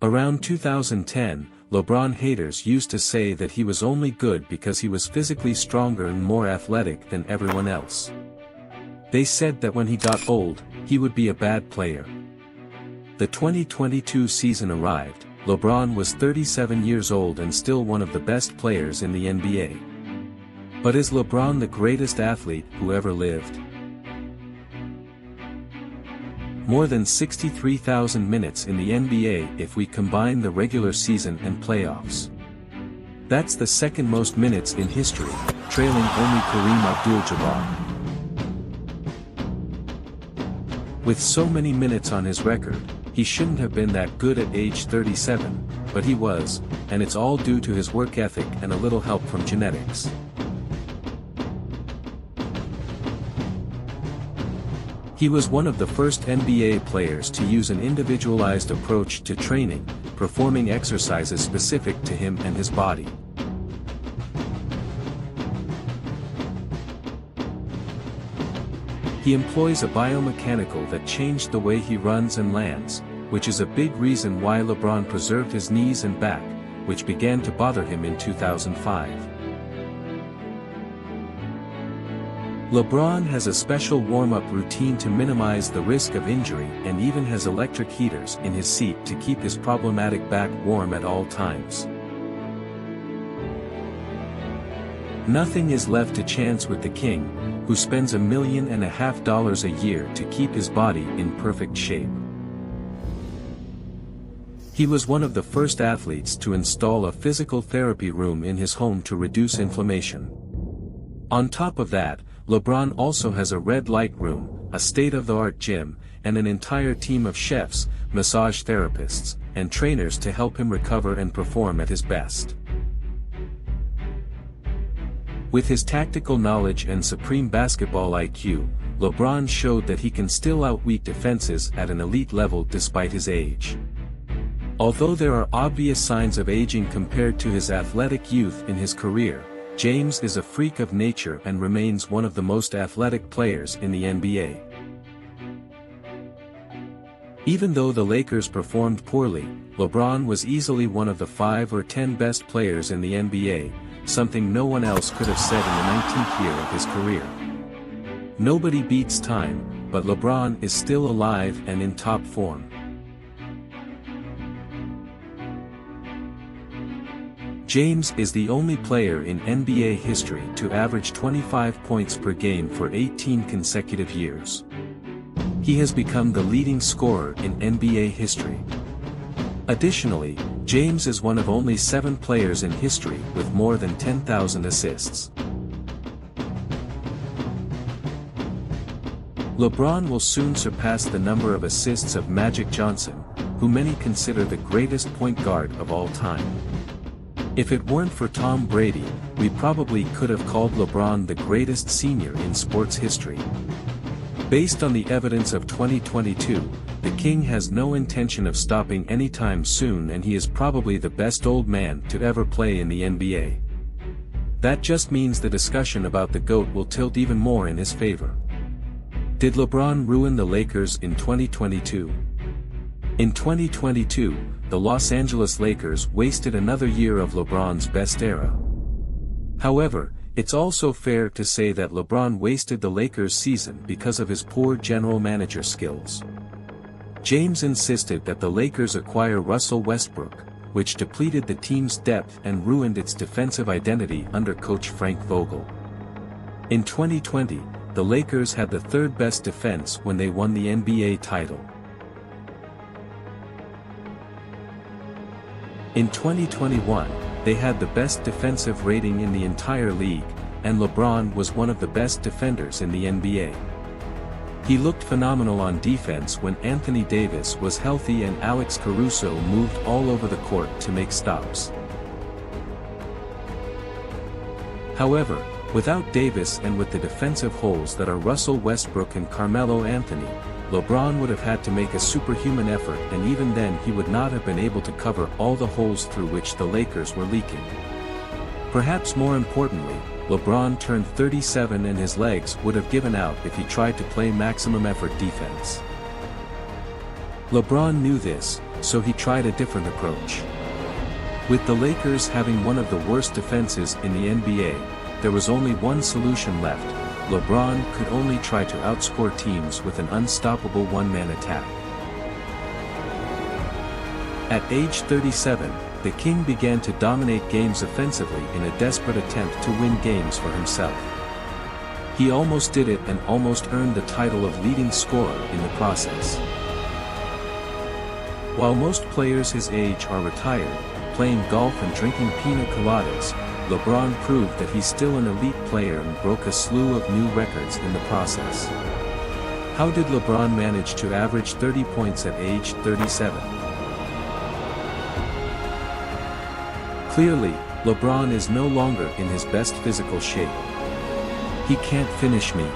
Around 2010, LeBron haters used to say that he was only good because he was physically stronger and more athletic than everyone else. They said that when he got old, he would be a bad player. The 2022 season arrived. LeBron was 37 years old and still one of the best players in the NBA. But is LeBron the greatest athlete who ever lived? More than 63,000 minutes in the NBA if we combine the regular season and playoffs. That's the second most minutes in history, trailing only Kareem Abdul-Jabbar. With so many minutes on his record, he shouldn't have been that good at age 37, but he was, and it's all due to his work ethic and a little help from genetics. He was one of the first NBA players to use an individualized approach to training, performing exercises specific to him and his body. He employs a biomechanical that changed the way he runs and lands, which is a big reason why LeBron preserved his knees and back, which began to bother him in 2005. LeBron has a special warm-up routine to minimize the risk of injury and even has electric heaters in his seat to keep his problematic back warm at all times. Nothing is left to chance with the king, who spends $1.5 million a year to keep his body in perfect shape. He was one of the first athletes to install a physical therapy room in his home to reduce inflammation. On top of that, LeBron also has a red light room, a state-of-the-art gym, and an entire team of chefs, massage therapists, and trainers to help him recover and perform at his best. With his tactical knowledge and supreme basketball IQ, LeBron showed that he can still outweak defenses at an elite level despite his age. Although there are obvious signs of aging compared to his athletic youth in his career, James is a freak of nature and remains one of the most athletic players in the NBA. Even though the Lakers performed poorly, LeBron was easily one of the 5 or 10 best players in the NBA, something no one else could have said in the 19th year of his career. Nobody beats time, but LeBron is still alive and in top form. James is the only player in NBA history to average 25 points per game for 18 consecutive years. He has become the leading scorer in NBA history. Additionally, James is one of only 7 players in history with more than 10,000 assists. LeBron will soon surpass the number of assists of Magic Johnson, who many consider the greatest point guard of all time. If it weren't for Tom Brady, we probably could have called LeBron the greatest senior in sports history. Based on the evidence of 2022, the King has no intention of stopping anytime soon and he is probably the best old man to ever play in the NBA. That just means the discussion about the GOAT will tilt even more in his favor. Did LeBron ruin the Lakers in 2022? In 2022, the Los Angeles Lakers wasted another year of LeBron's best era. However, it's also fair to say that LeBron wasted the Lakers' season because of his poor general manager skills. James insisted that the Lakers acquire Russell Westbrook, which depleted the team's depth and ruined its defensive identity under coach Frank Vogel. In 2020, the Lakers had the third best defense when they won the NBA title. In 2021, they had the best defensive rating in the entire league, and LeBron was one of the best defenders in the NBA. He looked phenomenal on defense when Anthony Davis was healthy and Alex Caruso moved all over the court to make stops. However, without Davis and with the defensive holes that are Russell Westbrook and Carmelo Anthony, LeBron would have had to make a superhuman effort, and even then he would not have been able to cover all the holes through which the Lakers were leaking. Perhaps more importantly, LeBron turned 37 and his legs would have given out if he tried to play maximum effort defense. LeBron knew this, so he tried a different approach. With the Lakers having one of the worst defenses in the NBA, there was only one solution left: LeBron could only try to outscore teams with an unstoppable one-man attack. At age 37, the King began to dominate games offensively in a desperate attempt to win games for himself. He almost did it and almost earned the title of leading scorer in the process. While most players his age are retired, playing golf and drinking pina coladas, LeBron proved that he's still an elite player and broke a slew of new records in the process. How did LeBron manage to average 30 points at age 37? Clearly, LeBron is no longer in his best physical shape. He can't finish me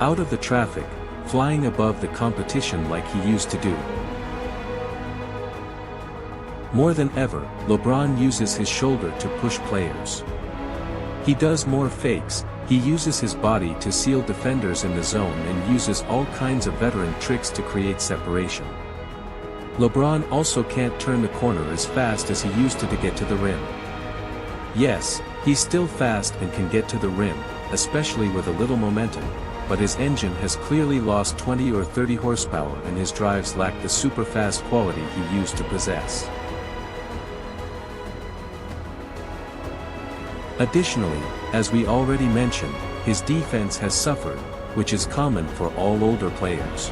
out of the traffic, flying above the competition like he used to do. More than ever, LeBron uses his shoulder to push players. He does more fakes, he uses his body to seal defenders in the zone and uses all kinds of veteran tricks to create separation. LeBron also can't turn the corner as fast as he used to get to the rim. Yes, he's still fast and can get to the rim, especially with a little momentum, but his engine has clearly lost 20 or 30 horsepower and his drives lack the super-fast quality he used to possess. Additionally, as we already mentioned, his defense has suffered, which is common for all older players.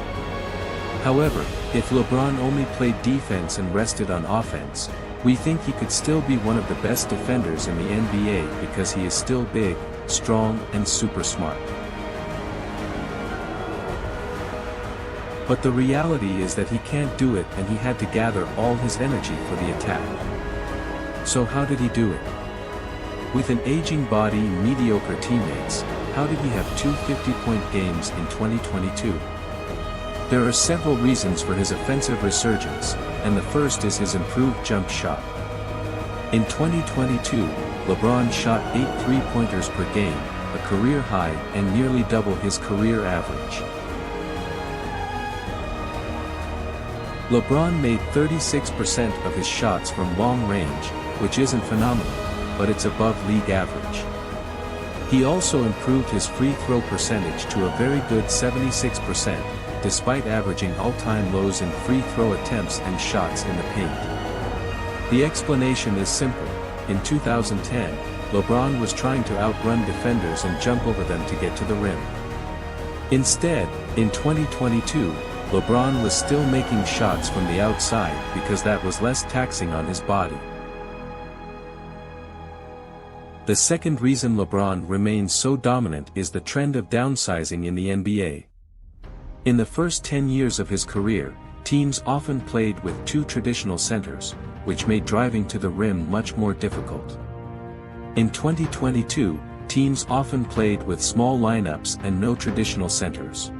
However, if LeBron only played defense and rested on offense, we think he could still be one of the best defenders in the NBA because he is still big, strong, and super smart. But the reality is that he can't do it and he had to gather all his energy for the attack. So how did he do it? With an aging body and mediocre teammates, how did he have two 50-point games in 2022? There are several reasons for his offensive resurgence, and the first is his improved jump shot. In 2022, LeBron shot 8 3-pointers per game, a career high and nearly double his career average. LeBron made 36% of his shots from long range, which isn't phenomenal, but it's above league average. He also improved his free throw percentage to a very good 76%, despite averaging all-time lows in free throw attempts and shots in the paint. The explanation is simple: in 2010, LeBron was trying to outrun defenders and jump over them to get to the rim. Instead, in 2022, LeBron was still making shots from the outside because that was less taxing on his body. The second reason LeBron remains so dominant is the trend of downsizing in the NBA. In the first 10 years of his career, teams often played with two traditional centers, which made driving to the rim much more difficult. In 2022, teams often played with small lineups and no traditional centers.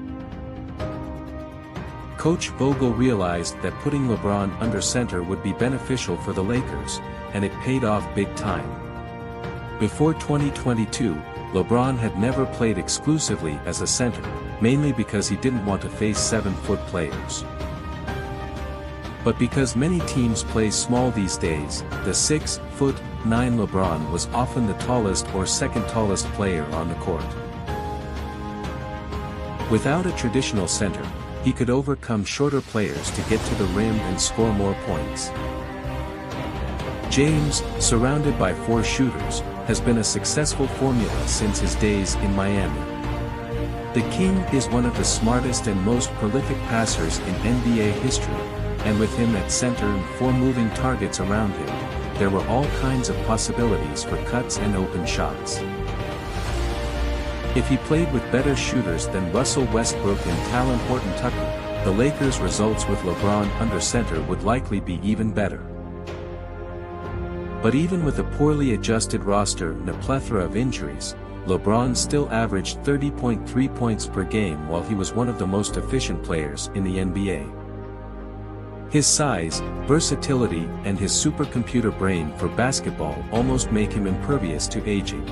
Coach Vogel realized that putting LeBron under center would be beneficial for the Lakers, and it paid off big time. Before 2022, LeBron had never played exclusively as a center, mainly because he didn't want to face 7-foot players. But because many teams play small these days, the 6'9" LeBron was often the tallest or second tallest player on the court. Without a traditional center, he could overcome shorter players to get to the rim and score more points. James, surrounded by 4 shooters, has been a successful formula since his days in Miami. The King is one of the smartest and most prolific passers in NBA history, and with him at center and 4 moving targets around him, there were all kinds of possibilities for cuts and open shots. If he played with better shooters than Russell Westbrook and Talen Horton-Tucker, the Lakers' results with LeBron under center would likely be even better. But even with a poorly adjusted roster and a plethora of injuries, LeBron still averaged 30.3 points per game while he was one of the most efficient players in the NBA. His size, versatility, and his supercomputer brain for basketball almost make him impervious to aging.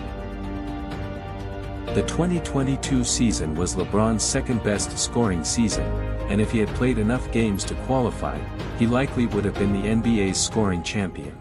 The 2022 season was LeBron's second-best scoring season, and if he had played enough games to qualify, he likely would have been the NBA's scoring champion.